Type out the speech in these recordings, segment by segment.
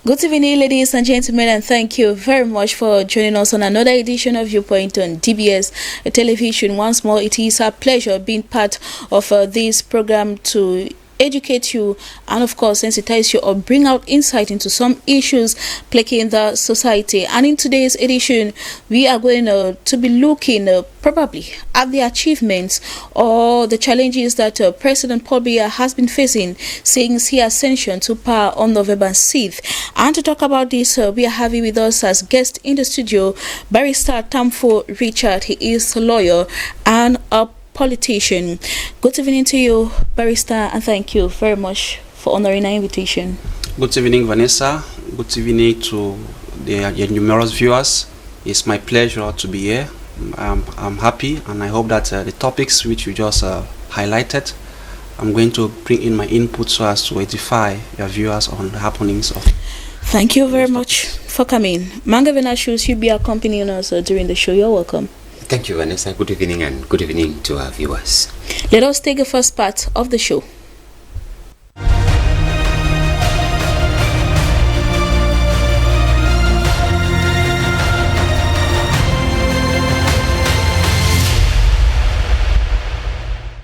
Good evening, ladies and gentlemen, and thank you very much for joining us on another edition of Viewpoint on DBS Television. Once more, it is a pleasure being part of this program to educate you and of course sensitize you or bring out insight into some issues plaguing the society. And in today's edition we are going to be looking probably at the achievements or the challenges that President Paul Biya has been facing since he ascension to power on November 6th. And to talk about this, we are having with us as guest in the studio Barrister Tamfo Richard. He is a lawyer and a politician. Good evening to you, Barrister, and thank you very much for honoring our invitation. Good evening, Vanessa. Good evening to your numerous viewers. It's my pleasure to be here. I'm happy, and I hope that the topics which you just highlighted, I'm going to bring in my input so as to edify your viewers on the happenings of. Thank you very much for coming. Manga Venashus, you'll be accompanying us during the show. You're welcome. Thank you, Vanessa. Good evening, and good evening to our viewers. Let us take the first part of the show.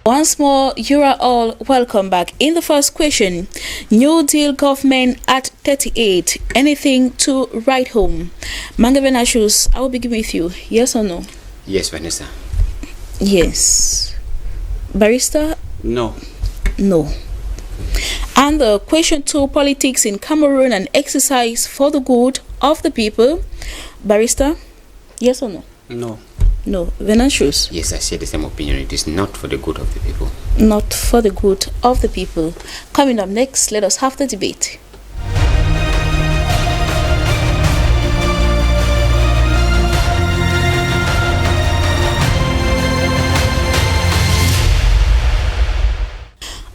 Once more, you are all welcome back. In the first question, New Deal government at 38, anything to write home? Manga Venashus, I will begin with you. Yes or no? Yes, Vanessa. Yes. Barrister? No. No. And the question 2, politics in Cameroon and exercise for the good of the people. Barrister? Yes or no? No. No. Venantius? Yes, I share the same opinion. It is not for the good of the people. Not for the good of the people. Coming up next, let us have the debate.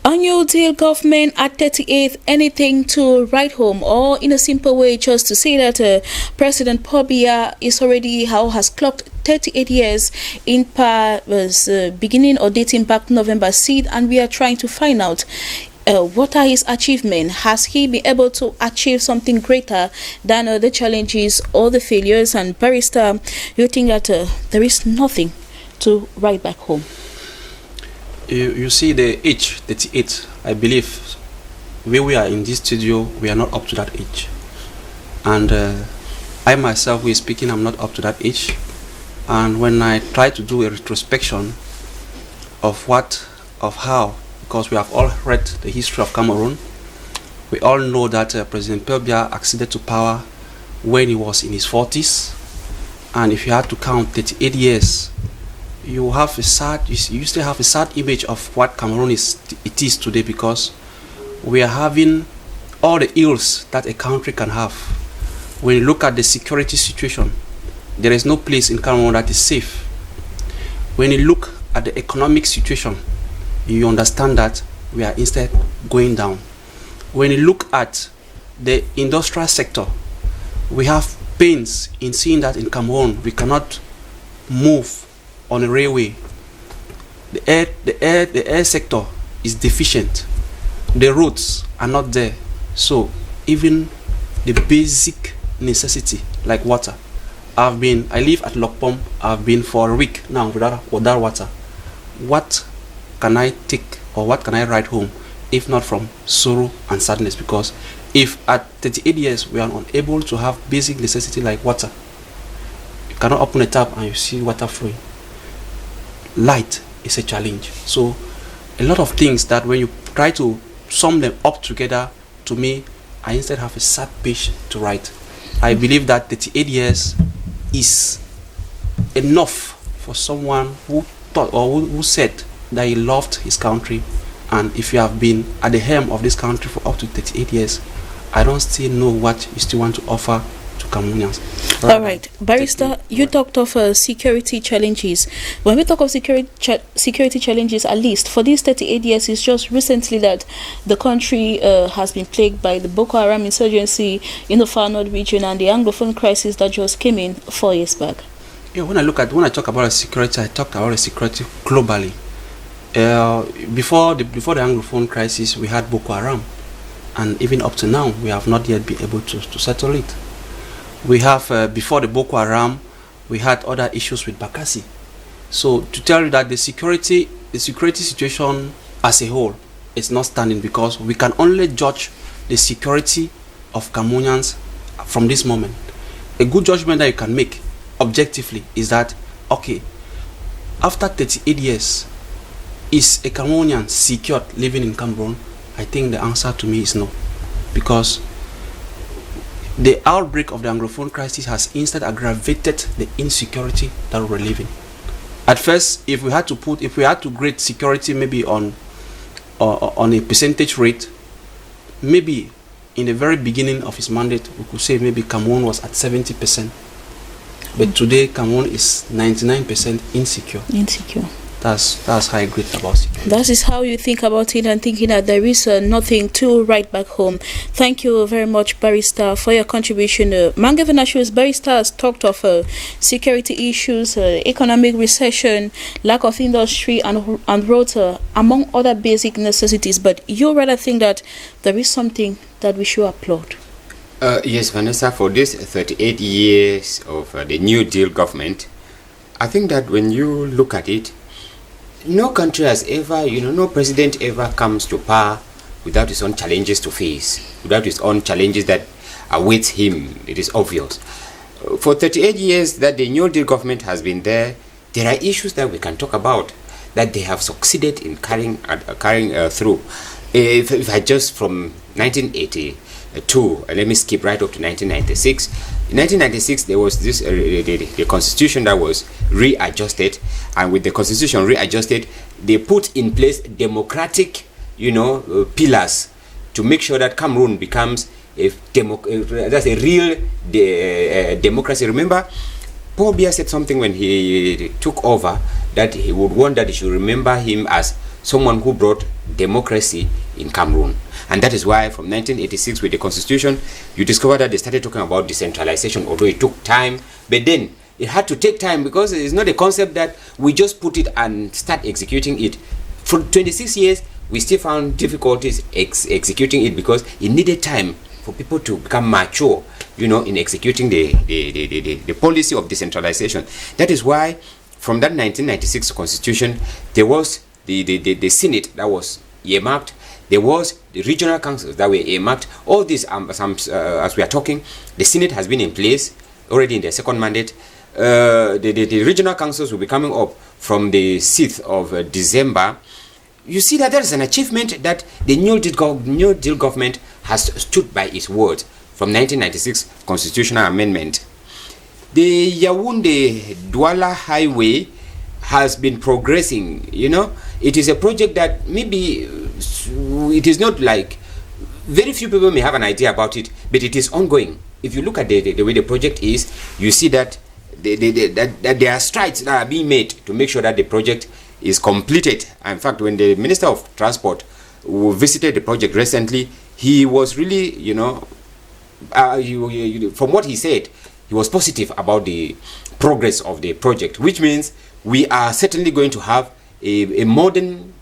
A New Deal government at 38th, anything to write home? Or in a simple way, just to say that President Paul Biya is already has clocked 38 years in power, was beginning or dating back November 6th, and we are trying to find out what are his achievements. Has he been able to achieve something greater than the challenges or the failures? And Barrister, you think that there is nothing to write back home? You see the age 38, I believe where we are in this studio, we are not up to that age. And I myself, who is speaking, I'm not up to that age. And when I try to do a retrospection of how, because we have all read the history of Cameroon, we all know that President Paul Biya acceded to power when he was in his 40s. And if you had to count 38 years, you still have a sad image of what Cameroon is today, because we are having all the ills that a country can have. When you look at the security situation, there is no place in Cameroon that is safe. When you look at the economic situation, you understand that we are instead going down. When you look at the industrial sector, we have pains in seeing that in Cameroon we cannot move on a railway. The air sector is deficient. The roads are not there. So even the basic necessity like water. I live at Lokpom. I've been for a week now without water. What can I take or what can I write home if not from sorrow and sadness? Because if at 38 years we are unable to have basic necessity like water, you cannot open a tap and you see water flowing. Light is a challenge. So a lot of things that when you try to sum them up together, to me, I instead have a sad page to write. I believe that 38 years is enough for someone who thought or who said that he loved his country. And if you have been at the helm of this country for up to 38 years, I don't still know what you still want to offer to Cameroonians. All right, Barrister, you talked of security challenges. When we talk of security challenges, at least for these 38 years, it's just recently that the country has been plagued by the Boko Haram insurgency in the far north region and the Anglophone crisis that just came in 4 years back. Yeah, when I talk about security, I talk about security globally. Before the Anglophone crisis, we had Boko Haram. and even up to now, we have not yet been able to settle it. We have, before the Boko Haram, we had other issues with Bakassi. So to tell you that the security situation as a whole is not standing, because we can only judge the security of Cameroonians from this moment. A good judgment that you can make objectively is that, okay, after 38 years, is a Cameroonian secured living in Cameroon? I think the answer to me is no, because the outbreak of the Anglophone crisis has instead aggravated the insecurity that we're living. At first, if we had to grade security maybe on a percentage rate, maybe in the very beginning of his mandate, we could say maybe Cameroon was at 70%. But today, Cameroon is 99% insecure. That's how I grade about security. That is how you think about it, and thinking that there is nothing to write back home. Thank you very much, Barrister, for your contribution. Mangavenashus Barrister has talked of security issues, economic recession, lack of industry, and wrote among other basic necessities. But you rather think that there is something that we should applaud. Yes, Vanessa, for this 38 years of the New Deal government, I think that when you look at it, no country has ever, no president ever comes to power without his own challenges to face, without his own challenges that await him. It is obvious. For 38 years that the New Deal government has been there are issues that we can talk about that they have succeeded in carrying through. If I just from 1982, let me skip right up to 1996. In 1996, there was this the constitution that was readjusted, and with the constitution readjusted, they put in place democratic, pillars to make sure that Cameroon becomes that's a real democracy. Remember, Paul Biya said something when he took over that he would want that he should remember him as someone who brought democracy in Cameroon. And that is why from 1986 with the constitution, you discover that they started talking about decentralization, although it took time. But then it had to take time, because it's not a concept that we just put it and start executing it. For 26 years, we still found difficulties executing it, because it needed time for people to become mature, in executing the policy of decentralization. That is why from that 1996 constitution, there was the Senate that was earmarked. There was the regional councils that were earmarked. All these, as we are talking, the Senate has been in place already in their second mandate. The regional councils will be coming up from the 6th of December. You see that there is an achievement that the New Deal government has stood by its word from 1996 constitutional amendment. The Yaoundé-Douala highway has been progressing. It is a project that maybe it is not like very few people may have an idea about it, but it is ongoing. If you look at the way the project is, you see that that there are strides that are being made to make sure that the project is completed. In fact, when the Minister of Transport visited the project recently, he was really, from what he said, he was positive about the progress of the project, which means we are certainly going to have a modern,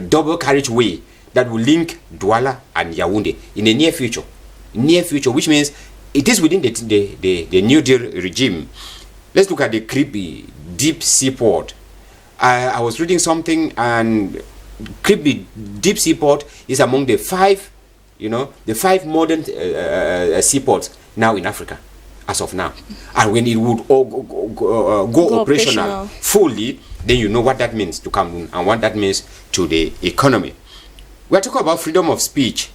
double carriageway that will link Douala and Yaoundé in the near future. Which means it is within the New Deal regime. Let's look at the Kribi deep seaport. I was reading something, and Kribi deep seaport is among the five modern seaports now in Africa, as of now. And when it would go operational fully, then you know what that means to Cameroon and what that means to the economy. We're talking about freedom of speech.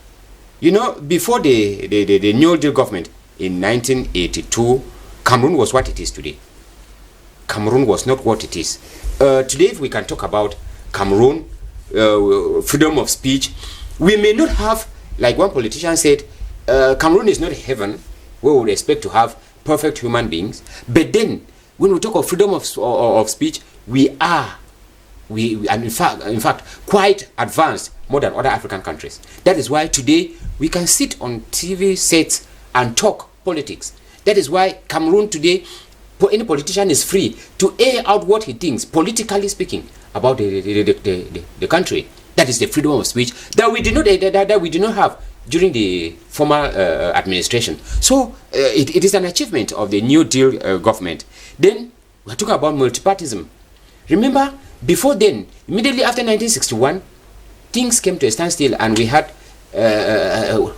Before the New Deal government in 1982, Cameroon was what it is today. Cameroon was not what it is. Today, if we can talk about Cameroon, freedom of speech, we may not have, like one politician said, Cameroon is not heaven where we would expect to have perfect human beings. But then, when we talk of freedom of speech, we are in fact quite advanced more than other African countries. That is why today we can sit on TV sets and talk politics. That is why Cameroon today, any politician is free to air out what he thinks, politically speaking, about the country. That is the freedom of speech that we do not have during the former administration. So it is an achievement of the New Deal government. Then we're talking about multipartism. Remember, before then, immediately after 1961, things came to a standstill, and we had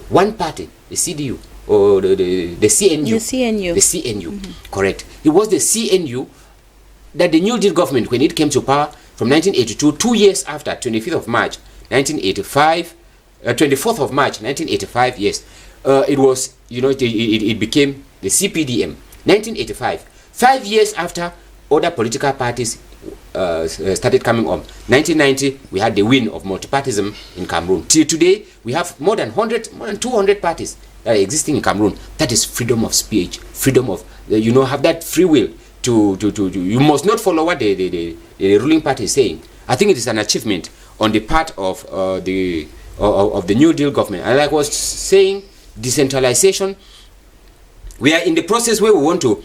one party, the CDU, or the CNU. The CNU, correct. It was the CNU that the New Deal government, when it came to power from 1982, 2 years after, 25th of March 1985, 24th of March 1985, yes, it was, it became the CPDM. 1985, 5 years after other political parties started coming on. 1990, we had the win of multipartism in Cameroon. Till today, we have more than 200 parties that are existing in Cameroon. That is freedom of speech, freedom of, have that free will to you must not follow what the ruling party is saying. I think it is an achievement on the part of the New Deal government. And like I was saying, decentralization, we are in the process where we want to,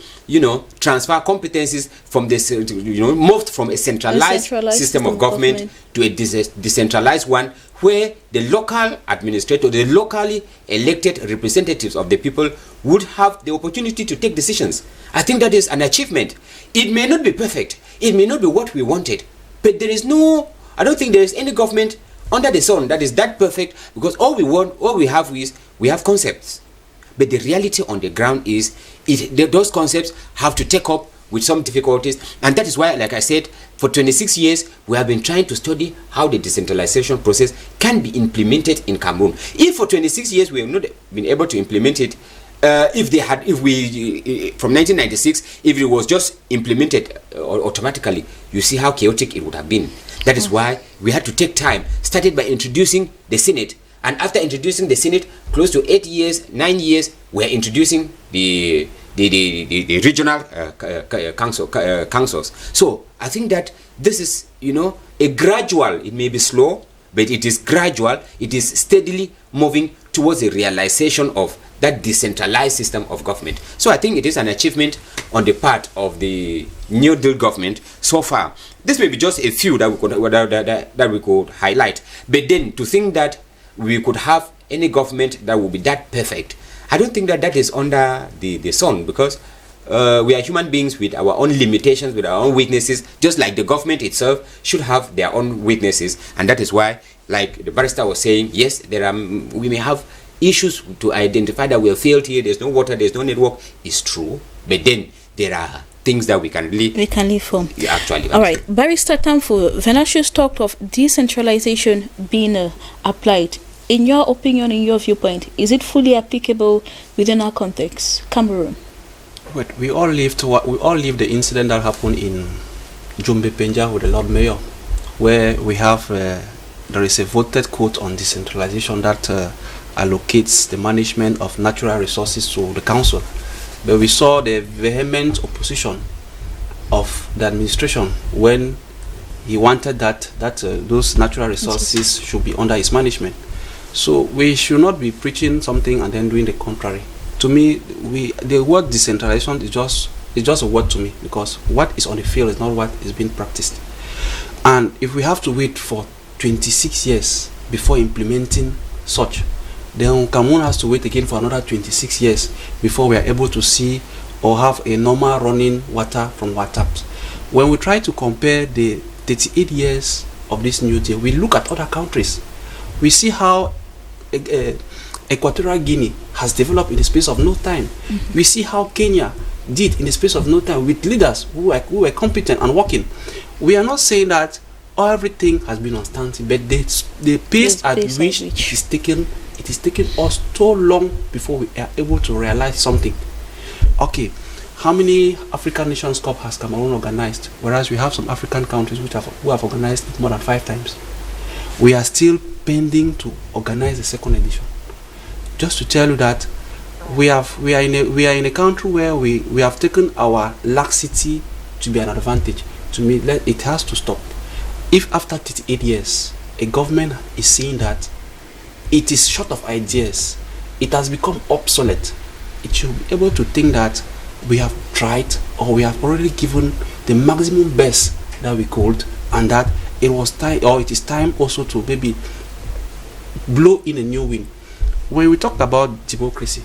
transfer competencies from this, moved from a centralized system of government to a decentralized one, where the local administrator, the locally elected representatives of the people would have the opportunity to take decisions. I think that is an achievement. It may not be perfect. It may not be what we wanted. But I don't think there is any government under the sun that is that perfect, because all we have concepts. But the reality on the ground is those concepts have to take up with some difficulties. And that is why, like I said, for 26 years, we have been trying to study how the decentralization process can be implemented in Cameroon. If for 26 years we have not been able to implement it, from 1996, if it was just implemented automatically, you see how chaotic it would have been. That is why we had to take time, started by introducing the Senate. And after introducing the Senate, close to 9 years, we're introducing the regional councils. So I think that this is, a gradual, it may be slow, but it is gradual, it is steadily moving towards the realization of that decentralized system of government. So I think it is an achievement on the part of the New Deal government so far. This may be just a few that we could highlight, but then to think that we could have any government that will be that perfect, I don't think that is under the sun, because we are human beings with our own limitations, with our own weaknesses, just like the government itself should have their own weaknesses. And that is why, like the barrister was saying, yes, we may have issues to identify that we have failed here, there's no water, there's no network. It's true, but then there are things that we can live from. Yeah, actually. All right, Barrister Tamfo, Venantius talked of decentralization being applied. In your opinion, in your viewpoint, is it fully applicable within our context, Cameroon? But we all lived the incident that happened in Jumbe Penja with the Lord Mayor, where we have there is a voted quote on decentralization that allocates the management of natural resources to the council. But we saw the vehement opposition of the administration when he wanted that those natural resources should be under his management. So we should not be preaching something and then doing the contrary. To me, the word decentralization is just a word to me, because what is on the field is not what is being practiced. And if we have to wait for 26 years before implementing such, then Cameroon has to wait again for another 26 years before we are able to see or have a normal running water from our taps. When we try to compare the 38 years of this new deal, we look at other countries. We see how Equatorial Guinea has developed in the space of no time. We see how Kenya did in the space of no time with leaders who were competent and working. We are not saying that everything has been on standstill, but the pace at which it is taking us so long before we are able to realize something. Okay, how many African Nations Cup has Cameroon organized? Whereas we have some African countries who have organized it more than 5 times. We are still pending to organize the second edition. Just to tell you that we are in a country where we have taken our laxity to be an advantage. To me, it has to stop. If after 38 years a government is saying that it is short of ideas, it has become obsolete, it should be able to think that we have tried, or we have already given the maximum best that we could, and that it was time, or it is time also to maybe blow in a new wind. when we talk about democracy,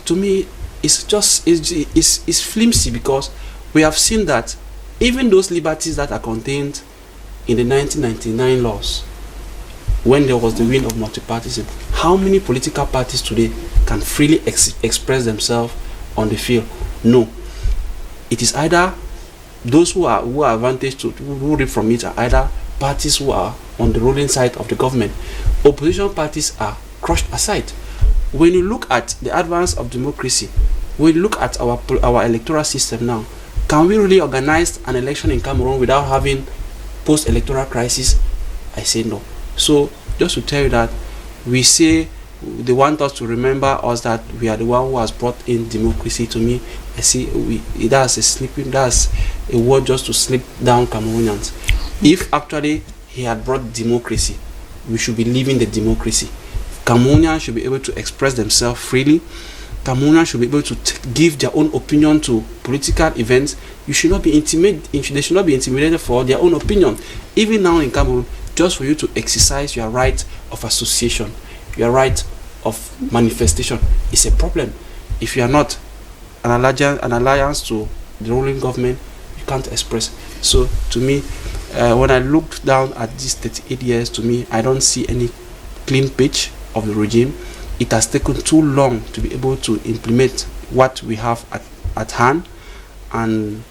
to me, it's flimsy, because we have seen that even those liberties that are contained in the 1999 laws, when there was the win of multipartyism, how many political parties today can freely express themselves on the field? No. It is either those who are advantaged to who reap from it are either parties who are on the ruling side of the government. Opposition parties are crushed aside. When you look at the advance of democracy, when you look at our electoral system now, can we really organize an election in Cameroon without having post-electoral crisis? I say no. So just to tell you that we say they want us to remember us that we are the one who has brought in democracy. To me, I see that's a word just to slip down Cameroonians. If actually he had brought democracy, we should be living the democracy. Cameroonians should be able to express themselves freely. Cameroonians should be able to give their own opinion to political events. You should not be they should not be intimidated for their own opinion. Even now in Cameroon, just for you to exercise your right of association, your right of manifestation is a problem. If you are not an alliance to the ruling government, you can't express. So to me, when I look down at these 38 years, to me, I don't see any clean pitch of the regime. It has taken too long to be able to implement what we have at hand, and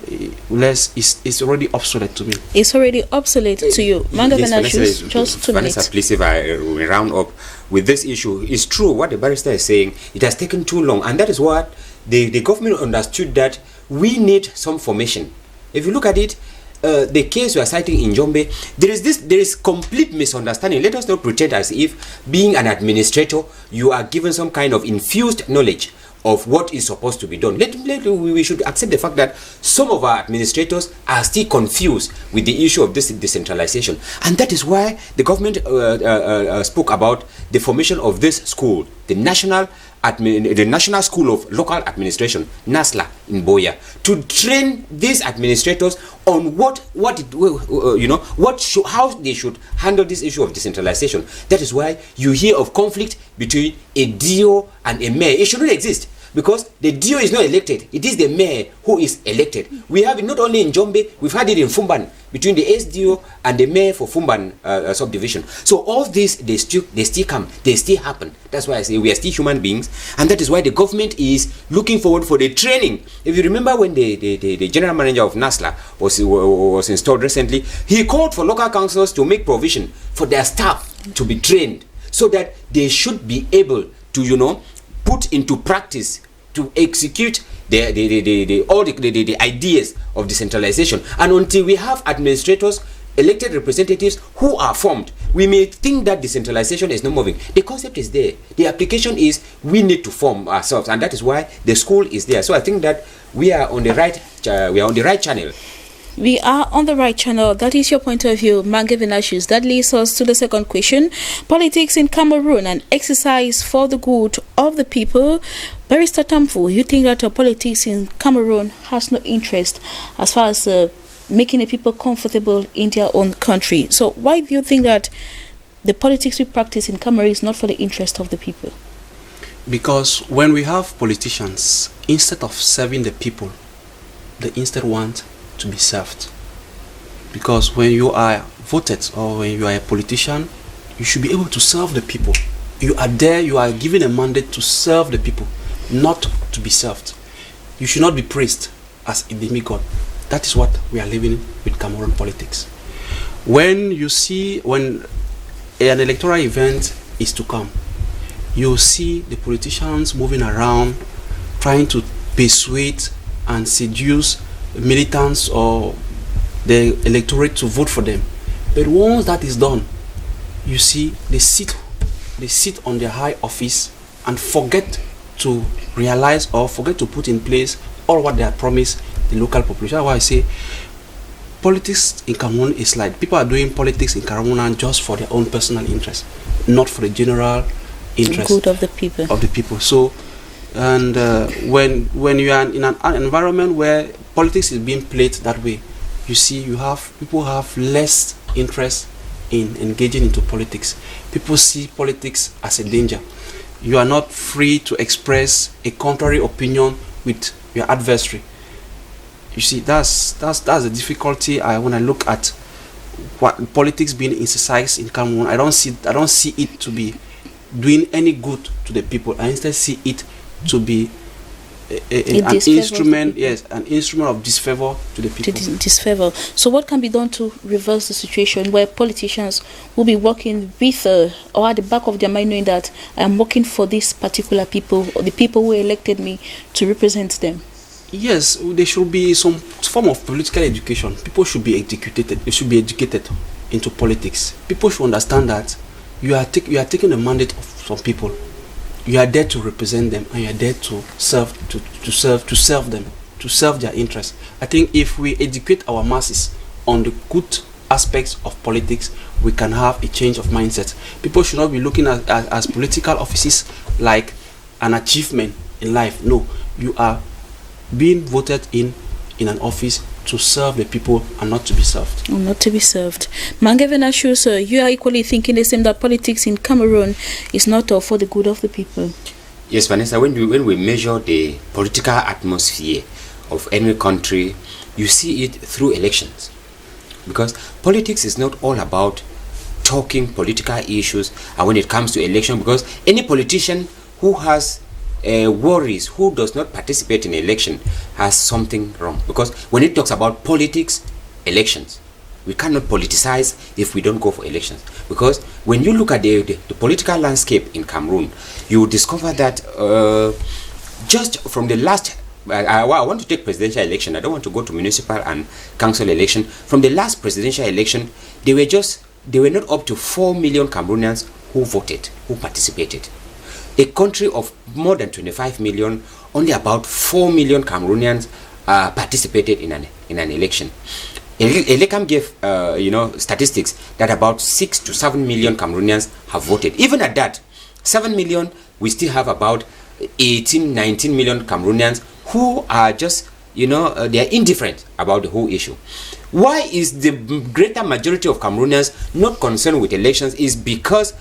it's already obsolete to me. It's already obsolete to you. Manga Yes, just 2 minutes. Vanessa, please, if I round up with this issue, it's true what the barrister is saying. It has taken too long, and that is what the government understood, that we need some formation. If you look at it, the case we are citing in Jombe, there is complete misunderstanding. Let us not pretend as if being an administrator, you are given some kind of infused knowledge of what is supposed to be done. We should accept the fact that some of our administrators are still confused with the issue of this decentralization, and that is why the government spoke about the formation of this school, the National School of Local Administration, NASLA, in Boya, to train these administrators on how they should handle this issue of decentralization. That is why you hear of conflict between a DO and a mayor. It should not exist, because the DO is not elected. It is the mayor who is elected. We have it not only in Jombe, we've had it in Fumban, between the SDO and the mayor for Fumban subdivision. So all this, they still come, they still happen. That's why I say we are still human beings, and that is why the government is looking forward for the training. If you remember when the general manager of NASLA was installed recently, he called for local councils to make provision for their staff to be trained, so that they should be able to, put into practice, to execute the ideas of decentralization. And until we have administrators, elected representatives who are formed, we may think that decentralization is not moving. The concept is there. The application is we need to form ourselves, and that is why the school is there. So I think that we are on the right channel. We are on the right channel. That is your point of view, Mange Vinicius. That leads us to the second question. Politics in Cameroon, an exercise for the good of the people. Barrister Tamfu, you think that politics in Cameroon has no interest as far as making the people comfortable in their own country. So why do you think that the politics we practice in Cameroon is not for the interest of the people? Because when we have politicians, instead of serving the people, they instead want to be served. Because when you are voted or when you are a politician, you should be able to serve the people. You are there, you are given a mandate to serve the people, not to be served. You should not be praised as a demigod. That is what we are living with Cameroon politics. When an electoral event is to come, you see the politicians moving around trying to persuade and seduce militants or the electorate to vote for them. But once that is done, you see they sit on their high office and forget to realize or forget to put in place all what they have promised the local population. That's why I say politics in Cameroon is like people are doing politics in Cameroon just for their own personal interest, not for the general interest good of the people. So, and when you are in an environment where politics is being played that way, you see people have less interest in engaging into politics. People see politics as a danger. You are not free to express a contrary opinion with your adversary. You see, that's the difficulty. When I look at what politics being exercised in Cameroon, I don't see it to be doing any good to the people. I instead see it to be an instrument, an instrument of disfavor to the people. Disfavor. So what can be done to reverse the situation where politicians will be working with or at the back of their mind knowing that I'm working for these particular people, or the people who elected me to represent them? Yes, there should be some form of political education. People should be educated. They should be educated into politics. People should understand that you are taking the mandate of some people. You are there to represent them, and you are there to serve them, to serve their interests. I think if we educate our masses on the good aspects of politics, we can have a change of mindset. People should not be looking at political offices like an achievement in life. No, you are being voted in an office to serve the people and not to be served. Not to be served. Mangevena Shu, sir, you are equally thinking the same, that politics in Cameroon is not all for the good of the people. Yes, Vanessa, when we measure the political atmosphere of any country, you see it through elections. Because politics is not all about talking political issues, and when it comes to election, because any politician who has worries, who does not participate in election, has something wrong. Because when it talks about politics, elections, we cannot politicize if we don't go for elections. Because when you look at the political landscape in Cameroon, you will discover that just from the last, I want to take presidential election, I don't want to go to municipal and council election. From the last presidential election, they were not up to 4 million Cameroonians who voted, who participated. A country of more than 25 million, only about 4 million Cameroonians participated in an election. Elekam gave statistics that about 6 to 7 million Cameroonians have voted. Even at that, 7 million, we still have about 18, 19 million Cameroonians who are just, they are indifferent about the whole issue. Why is the greater majority of Cameroonians not concerned with elections? Is because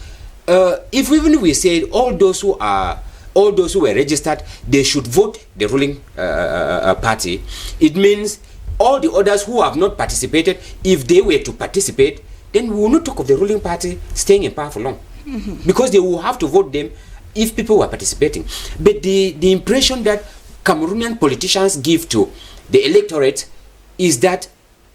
if we say all those who were registered, they should vote the ruling party, it means all the others who have not participated, if they were to participate, then we will not talk of the ruling party staying in power for long. Because they will have to vote them if people were participating. But the impression that Cameroonian politicians give to the electorate is that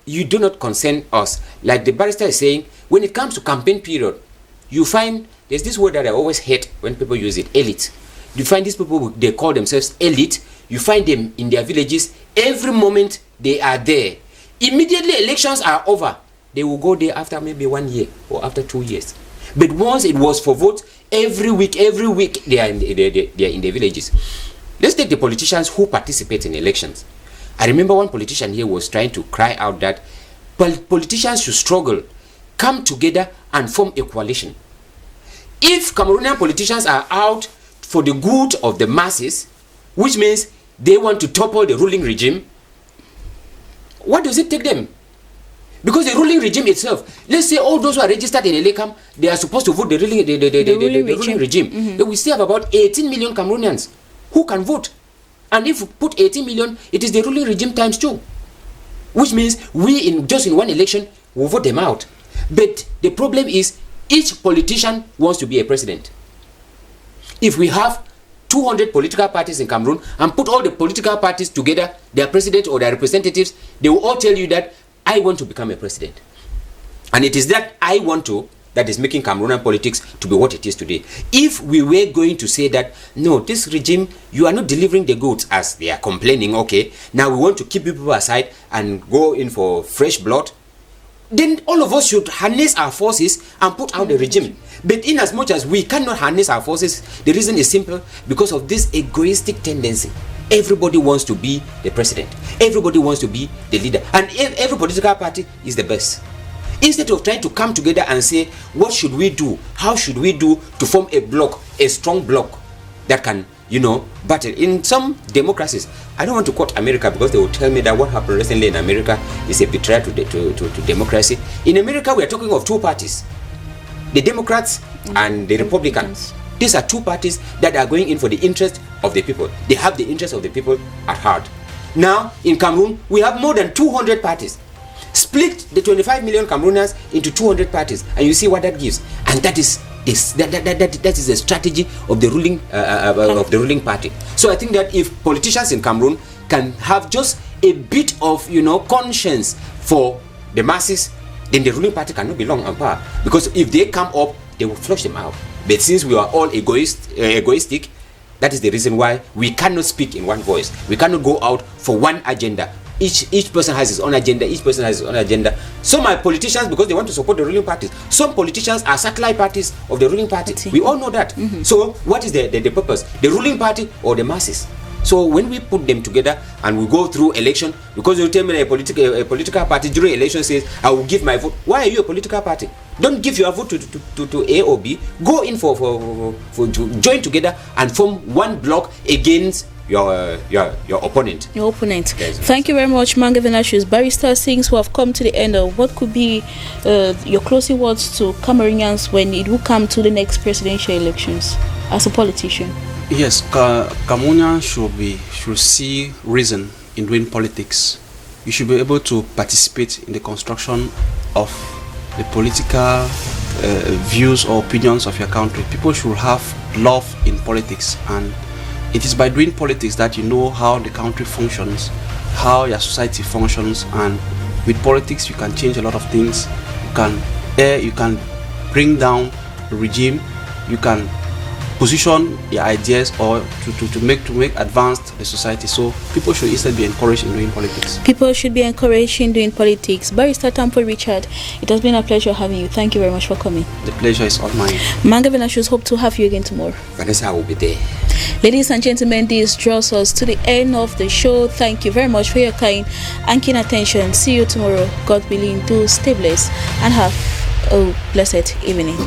you do not concern us. Like the barrister is saying, when it comes to campaign period, you find there's this word that I always hate when people use it, elite. You find these people, they call themselves elite. You find them in their villages. Every moment they are there. Immediately elections are over, they will go there after maybe 1 year or after 2 years. But once it was for vote, every week they are in the villages. Let's take the politicians who participate in elections. I remember one politician here was trying to cry out that politicians should struggle, come together and form a coalition. If Cameroonian politicians are out for the good of the masses, which means they want to topple the ruling regime, what does it take them? Because the ruling regime itself, let's say all those who are registered in Elekam, they are supposed to vote the ruling regime. We still have about 18 million Cameroonians who can vote. And if we put 18 million, it is the ruling regime times 2. Which means we, in one election, will vote them out. But the problem is, each politician wants to be a president. If we have 200 political parties in Cameroon and put all the political parties together, their president or their representatives, they will all tell you that I want to become a president. And it is that I want to that is making Cameroonian politics to be what it is today. If we were going to say that, no, this regime, you are not delivering the goods as they are complaining, okay, now we want to keep people aside and go in for fresh blood, then all of us should harness our forces and put out the regime. But in as much as we cannot harness our forces, the reason is simple, because of this egoistic tendency. Everybody wants to be the president. Everybody wants to be the leader. And every political party is the best. Instead of trying to come together and say, what should we do? How should we do to form a bloc, a strong bloc that can battle. In some democracies, I don't want to quote America because they will tell me that what happened recently in America is a betrayal to democracy. In America, we are talking of two parties, the Democrats and the Republicans. These are two parties that are going in for the interest of the people. They have the interest of the people at heart. Now, in Cameroon, we have more than 200 parties. Split the 25 million Cameroonians into 200 parties, and you see what that gives. And that is the strategy of the ruling party. So I think that if politicians in Cameroon can have just a bit of conscience for the masses, then the ruling party cannot be long on power, because if they come up, they will flush them out. But since we are all egoistic, that is the reason why we cannot speak in one voice. We cannot go out for one agenda. Each person has his own agenda. Each person has his own agenda. Some are politicians because they want to support the ruling parties. Some politicians are satellite parties of the ruling party. We all know that. So what is the purpose? The ruling party or the masses? So when we put them together and we go through election, because you tell me a political party during election says, I will give my vote. Why are you a political party? Don't give your vote to A or B. Go in for to join together and form one block against your opponent. Your opponent. Yes. Thank you very much, Mange Venatius. Barrister Sings, who have come to the end of what could be your closing words to Cameroonians when it will come to the next presidential elections as a politician. Yes, Cameroonians should see reason in doing politics. You should be able to participate in the construction of the political views or opinions of your country. People should have love in politics, and it is by doing politics that you know how the country functions, how your society functions, and with politics you can change a lot of things. You can bring down the regime, you can position your ideas or to make advanced the society. So people should instead be encouraged in doing politics. People should be encouraged in doing politics. Barrister Tampo Richard, it has been a pleasure having you. Thank you very much for coming. The pleasure is all mine. Mange Venatius, hope to have you again tomorrow. Vanessa will be there. Ladies and gentlemen, this draws us to the end of the show. Thank you very much for your kind and keen attention. See you tomorrow. God willing, do stay blessed and have a blessed evening.